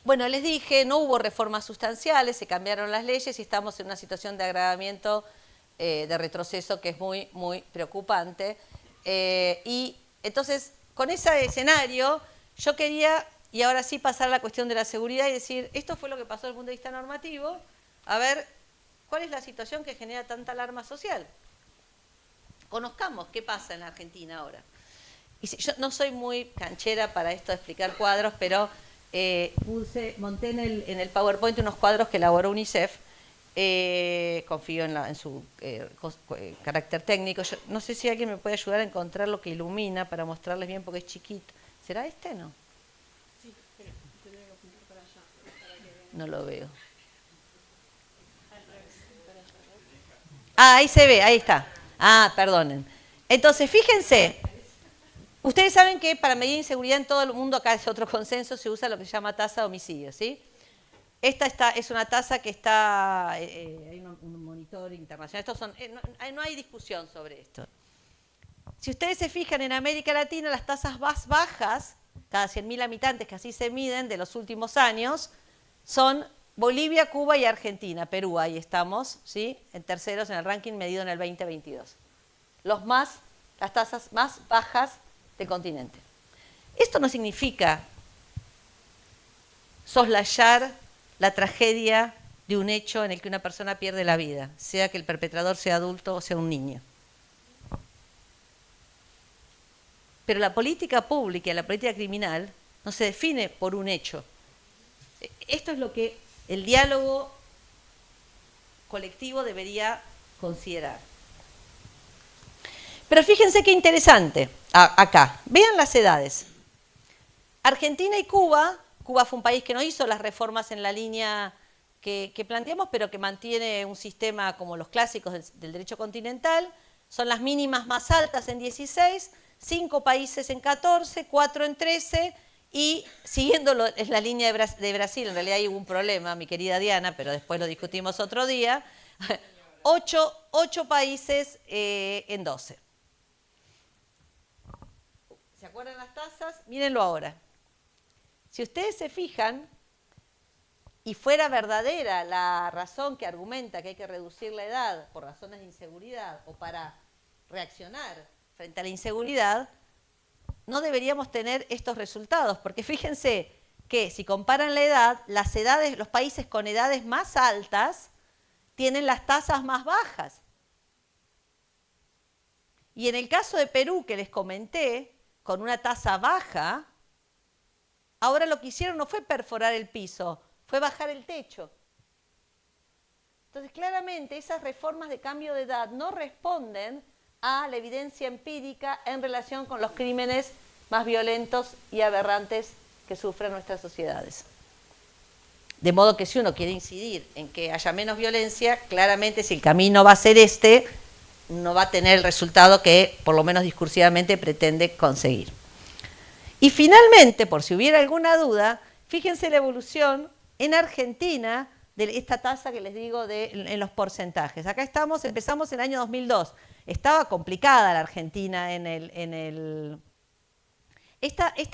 Bueno, les dije, no hubo reformas sustanciales, se cambiaron las leyes y estamos en una situación de agravamiento, de retroceso que es muy, muy preocupante. Y entonces, con ese escenario, yo quería, y ahora sí, pasar a la cuestión de la seguridad y decir, esto fue lo que pasó desde el punto de vista normativo, a ver, ¿cuál es la situación que genera tanta alarma social? Conozcamos qué pasa en la Argentina ahora. Y yo no soy muy canchera para esto de explicar cuadros, pero monté en el PowerPoint unos cuadros que elaboró UNICEF. Confío en su carácter técnico. Yo no sé si alguien me puede ayudar a encontrar lo que ilumina para mostrarles bien porque es chiquito. ¿Será este? No. Sí, pero tendría que apuntar para allá. Para que vean. No lo veo. Al revés, para allá. Ah, ahí se ve, ahí está. Ah, perdonen. Entonces, fíjense. Ustedes saben que para medir inseguridad en todo el mundo, acá es otro consenso, se usa lo que se llama tasa de homicidio, ¿sí? Esta es una tasa que está, hay un monitor internacional, no hay discusión sobre esto. Si ustedes se fijan en América Latina, las tasas más bajas, cada 100.000 habitantes que así se miden de los últimos años, son Bolivia, Cuba y Argentina. Perú, ahí estamos, ¿sí? En terceros en el ranking medido en el 2022. Las tasas más bajas del continente. Esto no significa soslayar la tragedia de un hecho en el que una persona pierde la vida, sea que el perpetrador sea adulto o sea un niño. Pero la política pública y la política criminal no se define por un hecho. Esto es lo que el diálogo colectivo debería considerar. Pero fíjense qué interesante acá. Vean las edades. Argentina y Cuba fue un país que no hizo las reformas en la línea que planteamos, pero que mantiene un sistema como los clásicos del derecho continental. Son las mínimas más altas en 16, 5 países en 14, 4 en 13, y siguiendo es la línea de Brasil, en realidad hay un problema, mi querida Diana, pero después lo discutimos otro día, 8 países en 12. ¿Se acuerdan las tasas? Mírenlo ahora. Si ustedes se fijan, y fuera verdadera la razón que argumenta que hay que reducir la edad por razones de inseguridad o para reaccionar frente a la inseguridad, no deberíamos tener estos resultados, porque fíjense que si comparan la edad, los países con edades más altas tienen las tasas más bajas. Y en el caso de Perú, que les comenté, con una tasa baja, ahora lo que hicieron no fue perforar el piso, fue bajar el techo. Entonces, claramente, esas reformas de cambio de edad no responden a la evidencia empírica en relación con los crímenes más violentos y aberrantes que sufren nuestras sociedades. De modo que si uno quiere incidir en que haya menos violencia, claramente si el camino va a ser este, no va a tener el resultado que, por lo menos discursivamente, pretende conseguir. Y finalmente, por si hubiera alguna duda, fíjense la evolución en Argentina de esta tasa que les digo en los porcentajes. Acá empezamos en el año 2002. Estaba complicada la Argentina Esta es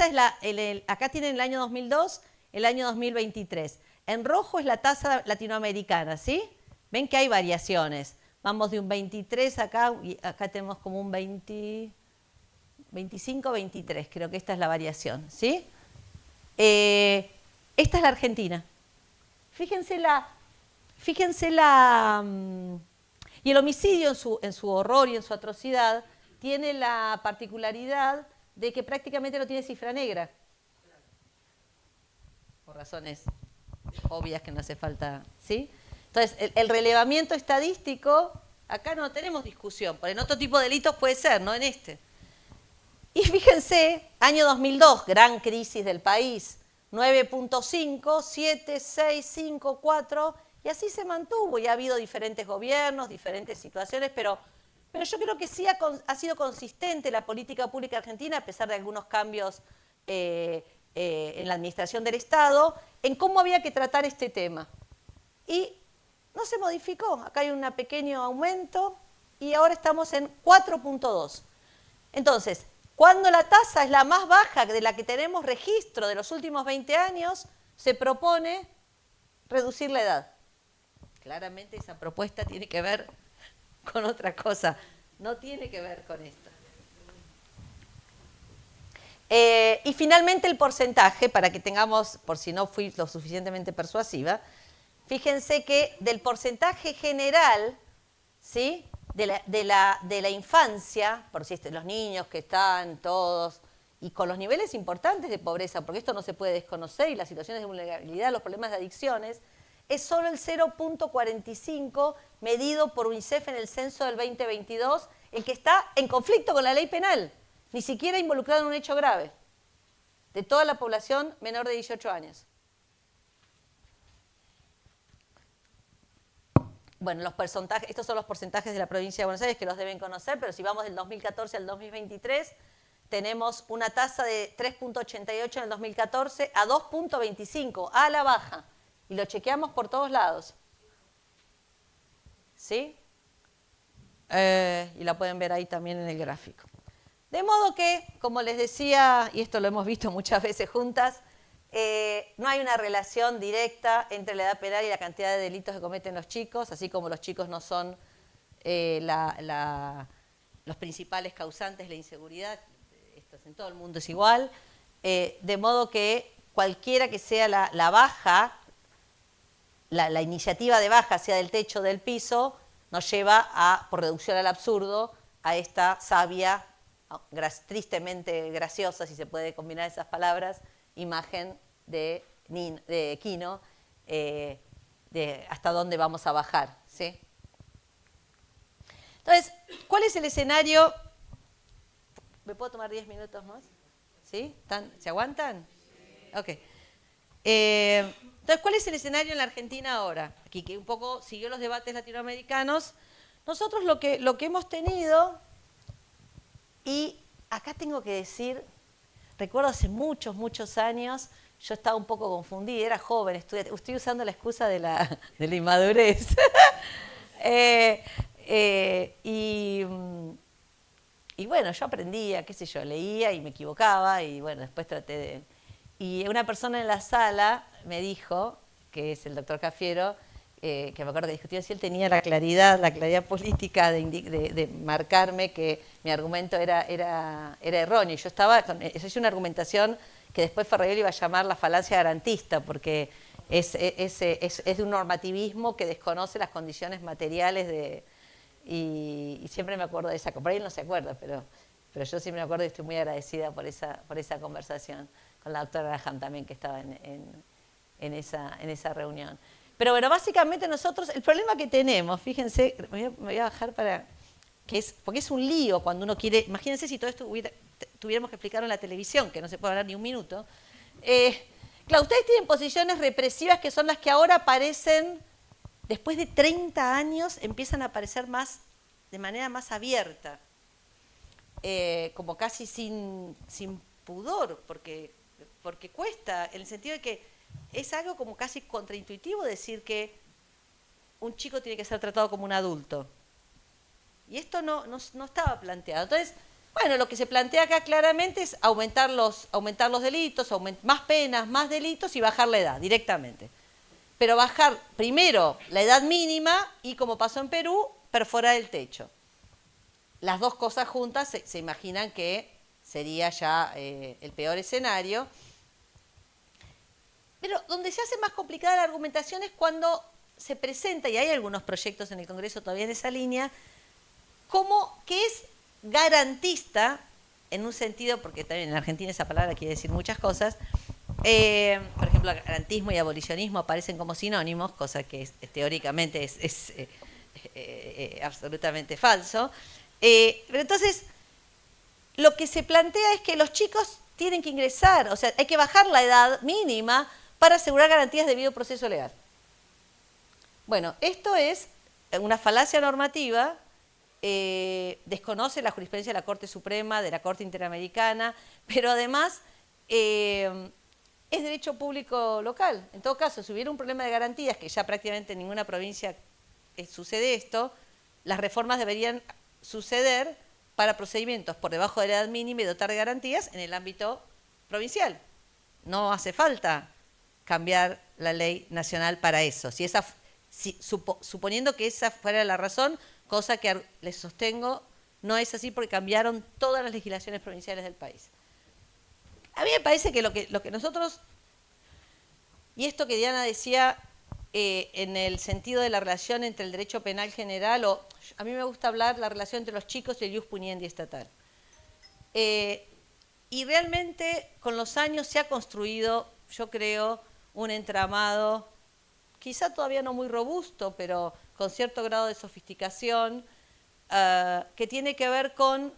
acá tienen el año 2002, el año 2023. En rojo es la tasa latinoamericana, ¿sí? Ven que hay variaciones. Vamos de un 23 acá, y acá tenemos como un 25, 23, creo que esta es la variación, ¿sí? Esta es la Argentina. Fíjense y el homicidio en su horror y en su atrocidad tiene la particularidad de que prácticamente no tiene cifra negra. Por razones obvias que no hace falta, ¿sí? Entonces, el relevamiento estadístico, acá no tenemos discusión, porque en otro tipo de delitos puede ser, no en este. Y fíjense, año 2002, gran crisis del país, 9.5, 7, 6, 5, 4, y así se mantuvo. Y ha habido diferentes gobiernos, diferentes situaciones, pero yo creo que sí ha sido consistente la política pública argentina, a pesar de algunos cambios en la administración del Estado, en cómo había que tratar este tema. Y no se modificó. Acá hay un pequeño aumento y ahora estamos en 4.2. Entonces, Cuando la tasa es la más baja de la que tenemos registro de los últimos 20 años, se propone reducir la edad. Claramente esa propuesta tiene que ver con otra cosa, no tiene que ver con esto. Y finalmente el porcentaje, para que tengamos, por si no fui lo suficientemente persuasiva, fíjense que del porcentaje general, ¿sí?, de la infancia, por si los niños que están todos, y con los niveles importantes de pobreza, porque esto no se puede desconocer, y las situaciones de vulnerabilidad, los problemas de adicciones, es solo el 0.45 medido por UNICEF en el censo del 2022, el que está en conflicto con la ley penal, ni siquiera involucrado en un hecho grave, de toda la población menor de 18 años. Bueno, los porcentajes, estos son los porcentajes de la provincia de Buenos Aires que los deben conocer, pero si vamos del 2014 al 2023, tenemos una tasa de 3.88 en el 2014 a 2.25, a la baja. Y lo chequeamos por todos lados. ¿Sí? Y la pueden ver ahí también en el gráfico. De modo que, como les decía, y esto lo hemos visto muchas veces juntas, no hay una relación directa entre la edad penal y la cantidad de delitos que cometen los chicos, así como los chicos no son los principales causantes de la inseguridad, esto en todo el mundo es igual, de modo que cualquiera que sea la baja, la iniciativa de baja, sea del techo o del piso, nos lleva a, por reducción al absurdo, a esta sabia, tristemente graciosa, si se puede combinar esas palabras, imagen de Quino, de hasta dónde vamos a bajar, ¿sí? Entonces, ¿cuál es el escenario? ¿Me puedo tomar 10 minutos más? ¿Sí? ¿Se aguantan? Ok. Entonces, ¿cuál es el escenario en la Argentina ahora? Aquí que un poco siguió los debates latinoamericanos. Nosotros lo que hemos tenido, y acá tengo que decir, recuerdo hace muchos años, yo estaba un poco confundida, era joven, estoy usando la excusa de la inmadurez. Y bueno, yo aprendía, qué sé yo, leía y me equivocaba, y bueno, después traté de... Y una persona en la sala me dijo, que es el doctor Cafiero, que me acuerdo que discutimos si él tenía la claridad política de marcarme que mi argumento era erróneo. Y yo eso es una argumentación que después Ferraioli iba a llamar la falacia garantista, porque es de un normativismo que desconoce las condiciones materiales y siempre me acuerdo de esa, por ahí él no se acuerda, pero yo siempre me acuerdo y estoy muy agradecida por esa conversación con la doctora Graham también, que estaba en esa reunión. Pero bueno, básicamente nosotros, el problema que tenemos, fíjense, me voy a bajar porque es un lío cuando uno quiere, imagínense si todo esto tuviéramos que explicarlo en la televisión, que no se puede hablar ni un minuto. Claro, ustedes tienen posiciones represivas que son las que ahora aparecen, después de 30 años, empiezan a aparecer de manera más abierta, como casi sin pudor, porque cuesta, en el sentido de que es algo como casi contraintuitivo decir que un chico tiene que ser tratado como un adulto. Y esto no estaba planteado. Entonces, bueno, lo que se plantea acá claramente es aumentar los delitos, más penas, más delitos y bajar la edad directamente. Pero bajar primero la edad mínima y, como pasó en Perú, perforar el techo. Las dos cosas juntas se imaginan que sería ya el peor escenario. Pero donde se hace más complicada la argumentación es cuando se presenta, y hay algunos proyectos en el Congreso todavía en esa línea, como que es garantista, en un sentido, porque también en Argentina esa palabra quiere decir muchas cosas, por ejemplo, garantismo y abolicionismo aparecen como sinónimos, cosa que teóricamente es absolutamente falso. Pero entonces, lo que se plantea es que los chicos tienen que ingresar, o sea, hay que bajar la edad mínima para asegurar garantías de debido proceso legal. Bueno, esto es una falacia normativa, desconoce la jurisprudencia de la Corte Suprema, de la Corte Interamericana, pero además es derecho público local. En todo caso, si hubiera un problema de garantías, que ya prácticamente en ninguna provincia sucede esto, las reformas deberían suceder para procedimientos por debajo de la edad mínima y dotar de garantías en el ámbito provincial. No hace falta cambiar la ley nacional para eso. Suponiendo que esa fuera la razón, cosa que les sostengo, no es así porque cambiaron todas las legislaciones provinciales del país. A mí me parece que lo que nosotros, y esto que Diana decía en el sentido de la relación entre el derecho penal general, a mí me gusta hablar la relación entre los chicos y el ius puniendi estatal. Y realmente con los años se ha construido, yo creo, un entramado, quizá todavía no muy robusto, pero con cierto grado de sofisticación, que tiene que ver con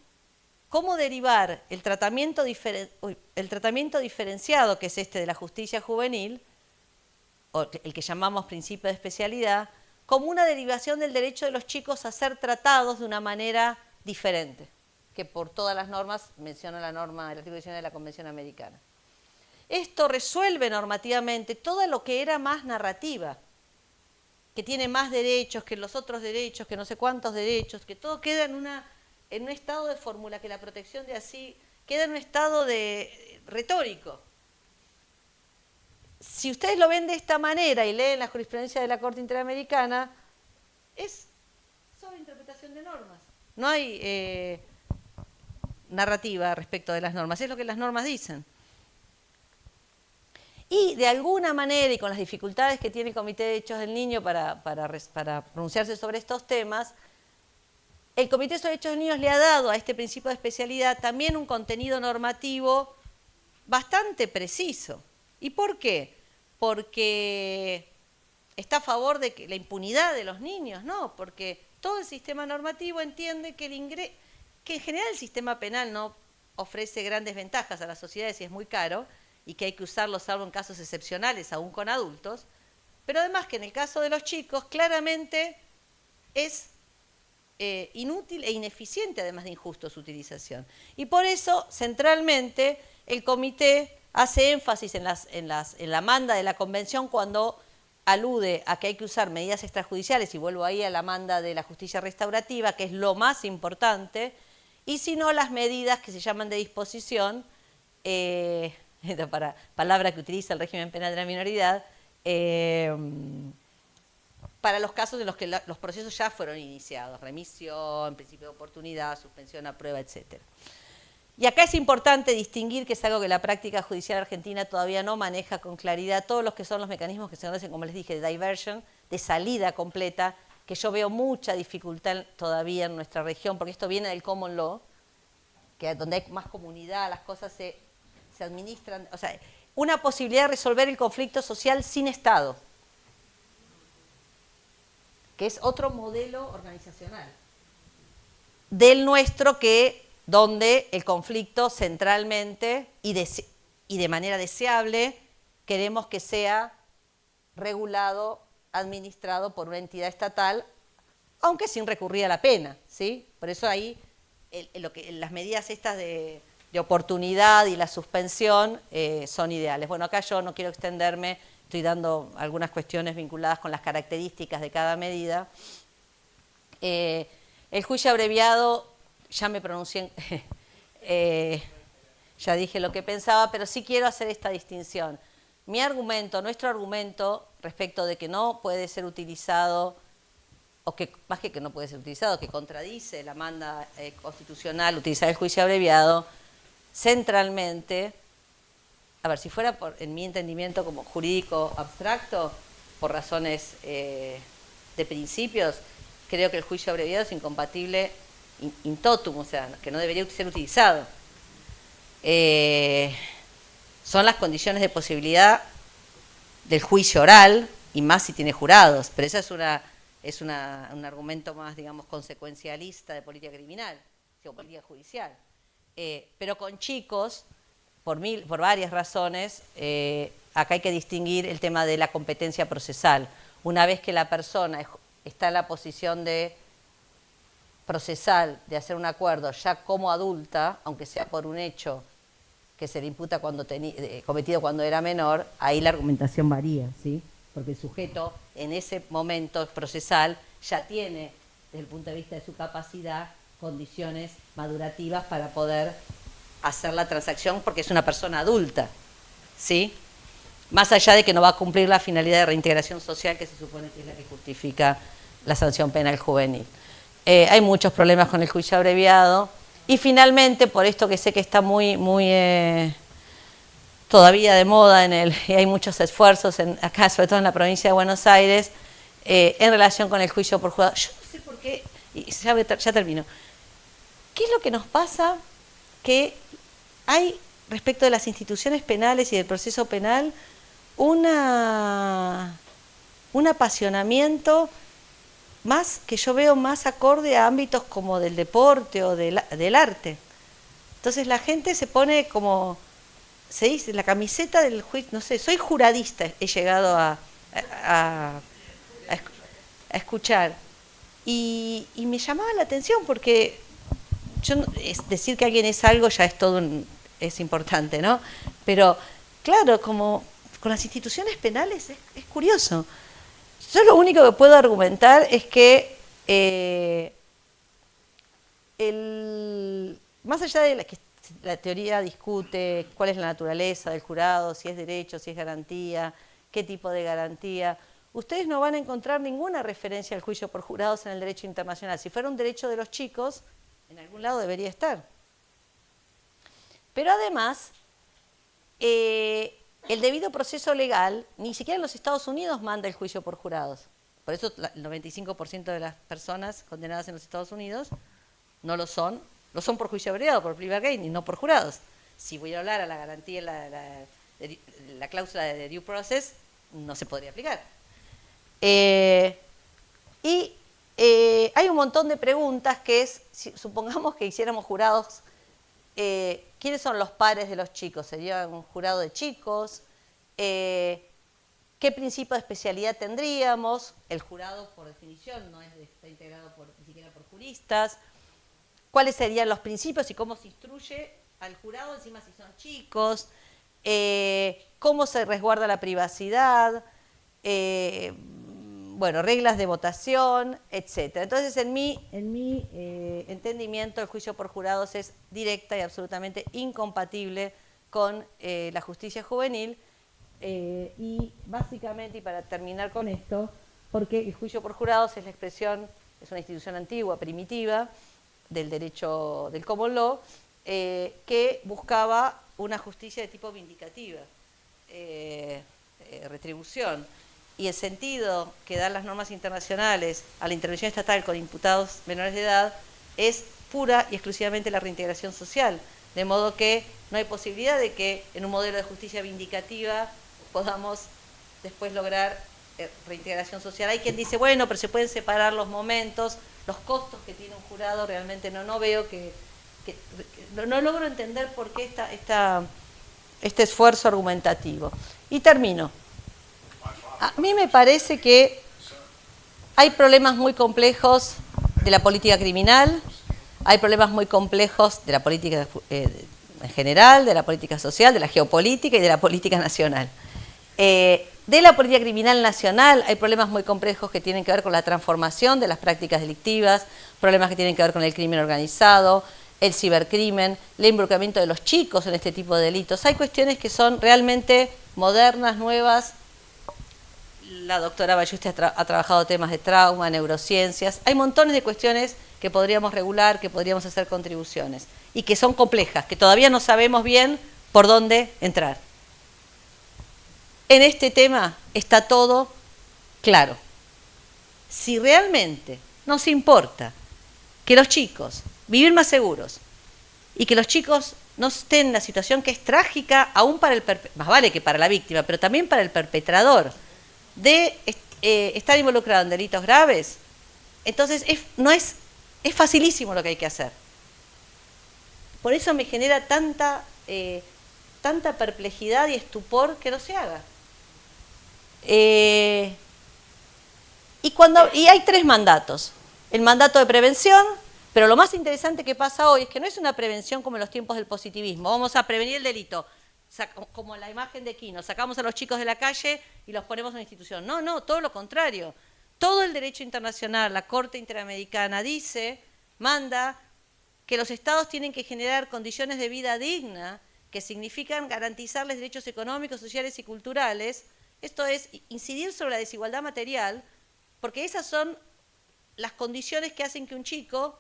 cómo derivar el tratamiento diferenciado, que es este de la justicia juvenil, o el que llamamos principio de especialidad, como una derivación del derecho de los chicos a ser tratados de una manera diferente, que por todas las normas menciona la norma, el artículo 19 de la Convención Americana. Esto resuelve normativamente todo lo que era más narrativa, que tiene más derechos que los otros derechos, que no sé cuántos derechos, que todo queda en un estado de fórmula, que la protección de así queda en un estado de retórico. Si ustedes lo ven de esta manera y leen la jurisprudencia de la Corte Interamericana, es sobreinterpretación de normas. No hay narrativa respecto de las normas, es lo que las normas dicen. Y de alguna manera, y con las dificultades que tiene el Comité de Derechos del Niño para pronunciarse sobre estos temas, el Comité de Derechos del Niño le ha dado a este principio de especialidad también un contenido normativo bastante preciso. ¿Y por qué? Porque está a favor de la impunidad de los niños, no, porque todo el sistema normativo entiende que en general el sistema penal no ofrece grandes ventajas a las sociedades y es muy caro, y que hay que usarlo salvo en casos excepcionales, aún con adultos, pero además que en el caso de los chicos claramente es inútil e ineficiente, además de injusto su utilización. Y por eso, centralmente, el comité hace énfasis en la manda de la Convención cuando alude a que hay que usar medidas extrajudiciales, y vuelvo ahí a la manda de la justicia restaurativa, que es lo más importante, y si no, las medidas que se llaman de disposición, palabra que utiliza el régimen penal de la minoridad, para los casos en los que los procesos ya fueron iniciados, remisión, principio de oportunidad, suspensión a prueba, etc. Y acá es importante distinguir, que es algo que la práctica judicial argentina todavía no maneja con claridad, todos los que son los mecanismos que se conocen, como les dije, de diversion, de salida completa, que yo veo mucha dificultad todavía en nuestra región, porque esto viene del common law, que donde hay más comunidad, las cosas se administran, o sea, una posibilidad de resolver el conflicto social sin Estado, que es otro modelo organizacional del nuestro, donde el conflicto centralmente y de manera deseable queremos que sea regulado, administrado por una entidad estatal, aunque sin recurrir a la pena, ¿sí? Por eso ahí las medidas estas de oportunidad y la suspensión son ideales. Bueno, acá yo no quiero extenderme, estoy dando algunas cuestiones vinculadas con las características de cada medida. El juicio abreviado, ya me pronuncié, ya dije lo que pensaba, pero sí quiero hacer esta distinción. Nuestro argumento respecto de que no puede ser utilizado, o que más que no puede ser utilizado, que contradice la manda constitucional utilizar el juicio abreviado, centralmente, a ver, si fuera en mi entendimiento como jurídico abstracto, por razones de principios, creo que el juicio abreviado es incompatible in totum, o sea, que no debería ser utilizado. Son las condiciones de posibilidad del juicio oral, y más si tiene jurados, pero esa es un argumento más, digamos, consecuencialista de política criminal, o política judicial. Pero con chicos, por varias razones, acá hay que distinguir el tema de la competencia procesal. Una vez que la persona está en la posición de procesal, de hacer un acuerdo ya como adulta, aunque sea por un hecho que se le imputa cometido cuando era menor, ahí la argumentación varía, ¿sí? Porque el sujeto en ese momento procesal ya tiene, desde el punto de vista de su capacidad, condiciones madurativas para poder hacer la transacción porque es una persona adulta, ¿sí? Más allá de que no va a cumplir la finalidad de reintegración social que se supone que es la que justifica la sanción penal juvenil. Hay muchos problemas con el juicio abreviado y finalmente, por esto que sé que está muy todavía de moda y hay muchos esfuerzos acá, sobre todo en la provincia de Buenos Aires, en relación con el juicio por jurado. Yo no sé por qué, y ya termino. ¿Qué es lo que nos pasa? Que hay, respecto de las instituciones penales y del proceso penal, un apasionamiento más que yo veo más acorde a ámbitos como del deporte o del arte. Entonces la gente se pone como, se dice, la camiseta del juicio, no sé, soy juradista, he llegado a escuchar. Y me llamaba la atención porque decir que alguien es algo ya es todo es importante, ¿no? Pero claro, como con las instituciones penales es curioso. Yo lo único que puedo argumentar es que más allá de que la teoría discute cuál es la naturaleza del jurado, si es derecho, si es garantía, qué tipo de garantía, ustedes no van a encontrar ninguna referencia al juicio por jurados en el derecho internacional. Si fuera un derecho de los chicos, en algún lado debería estar. Pero además, el debido proceso legal, ni siquiera en los Estados Unidos manda el juicio por jurados. Por eso el 95% de las personas condenadas en los Estados Unidos no lo son por juicio abreviado, por plea bargaining, no por jurados. Si voy a hablar a la garantía, la cláusula de due process, no se podría aplicar. Hay un montón de preguntas que es, supongamos que hiciéramos jurados, ¿quiénes son los pares de los chicos? ¿Sería un jurado de chicos? ¿Qué principio de especialidad tendríamos? El jurado, por definición, está integrado ni siquiera por juristas. ¿Cuáles serían los principios y cómo se instruye al jurado, encima si son chicos? ¿Cómo se resguarda la privacidad? Bueno, reglas de votación, etc. Entonces, en mi entendimiento, el juicio por jurados es directa y absolutamente incompatible con la justicia juvenil. Y básicamente, y para terminar con esto, porque el juicio por jurados es la expresión, es una institución antigua, primitiva, del derecho del common law, que buscaba una justicia de tipo vindicativa, retribución. Y el sentido que dan las normas internacionales a la intervención estatal con imputados menores de edad es pura y exclusivamente la reintegración social. De modo que no hay posibilidad de que en un modelo de justicia vindicativa podamos después lograr reintegración social. Hay quien dice, bueno, pero se pueden separar los momentos, los costos que tiene un jurado, realmente no veo no logro entender por qué este esfuerzo argumentativo. Y termino. A mí me parece que hay problemas muy complejos de la política criminal, hay problemas muy complejos de la política en general, de la política social, de la geopolítica y de la política nacional. De la política criminal nacional hay problemas muy complejos que tienen que ver con la transformación de las prácticas delictivas, problemas que tienen que ver con el crimen organizado, el cibercrimen, el involucramiento de los chicos en este tipo de delitos. Hay cuestiones que son realmente modernas, nuevas. La doctora Bayuste ha trabajado temas de trauma, neurociencias. Hay montones de cuestiones que podríamos regular, que podríamos hacer contribuciones y que son complejas, que todavía no sabemos bien por dónde entrar. En este tema está todo claro. Si realmente nos importa que los chicos vivir más seguros y que los chicos no estén en la situación que es trágica, aún para más vale que para la víctima, pero también para el perpetrador, de estar involucrado en delitos graves, entonces es facilísimo lo que hay que hacer. Por eso me genera tanta perplejidad y estupor que no se haga. Y hay 3 mandatos. El mandato de prevención, pero lo más interesante que pasa hoy es que no es una prevención como en los tiempos del positivismo. Vamos a prevenir el delito, como la imagen de Quino, sacamos a los chicos de la calle y los ponemos en una institución. No, todo lo contrario. Todo el derecho internacional, la Corte Interamericana manda que los estados tienen que generar condiciones de vida digna, que significan garantizarles derechos económicos, sociales y culturales. Esto es incidir sobre la desigualdad material, porque esas son las condiciones que hacen que un chico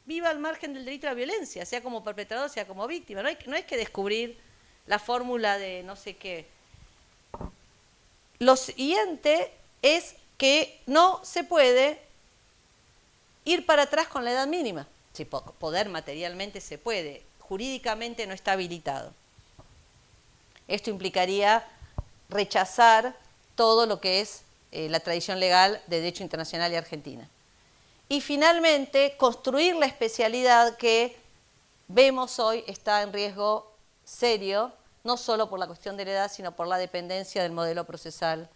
viva al margen del delito de la violencia, sea como perpetrador, sea como víctima. No hay que descubrir la fórmula de no sé qué. Lo siguiente es que no se puede ir para atrás con la edad mínima. Si poder materialmente se puede, jurídicamente no está habilitado. Esto implicaría rechazar todo lo que es la tradición legal de derecho internacional y argentina. Y finalmente, construir la especialidad que vemos hoy está en riesgo serio, no solo por la cuestión de la edad, sino por la dependencia del modelo procesal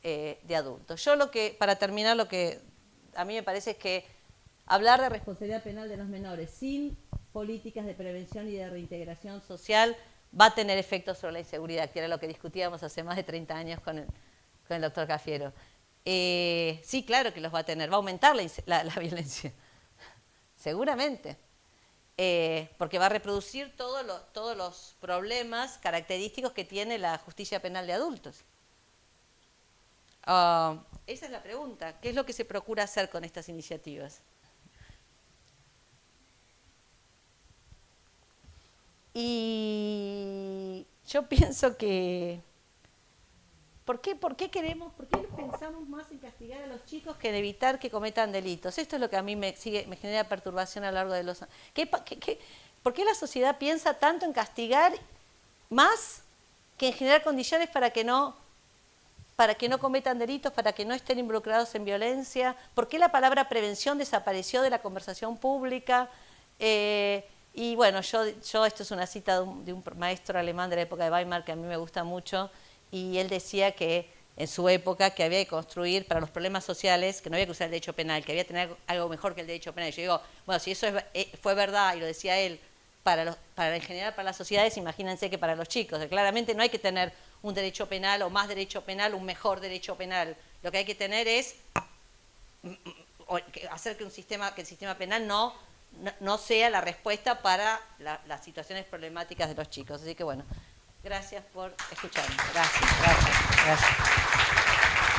de adultos. Yo para terminar, lo que a mí me parece es que hablar de responsabilidad penal de los menores sin políticas de prevención y de reintegración social va a tener efectos sobre la inseguridad, que era lo que discutíamos hace más de 30 años con el doctor Cafiero. Sí, claro que los va a tener, va a aumentar la violencia, seguramente, porque va a reproducir todos los problemas característicos que tiene la justicia penal de adultos. Esa es la pregunta, ¿qué es lo que se procura hacer con estas iniciativas? Y yo pienso que ¿por qué pensamos más en castigar a los chicos que en evitar que cometan delitos? Esto es lo que a mí me genera perturbación a lo largo de los años. ¿Por qué la sociedad piensa tanto en castigar más que en generar condiciones para que no cometan delitos, para que no estén involucrados en violencia? ¿Por qué la palabra prevención desapareció de la conversación pública? Y bueno, esto es una cita de un maestro alemán de la época de Weimar que a mí me gusta mucho, y él decía que en su época que había que construir para los problemas sociales, que no había que usar el derecho penal, que había que tener algo mejor que el derecho penal. Y yo digo, bueno, si eso fue verdad, y lo decía él, en general para las sociedades, imagínense que para los chicos. Claramente no hay que tener un derecho penal o más derecho penal, un mejor derecho penal. Lo que hay que tener es hacer que el sistema penal no sea la respuesta para las situaciones problemáticas de los chicos. Así que bueno, gracias por escucharme. Gracias.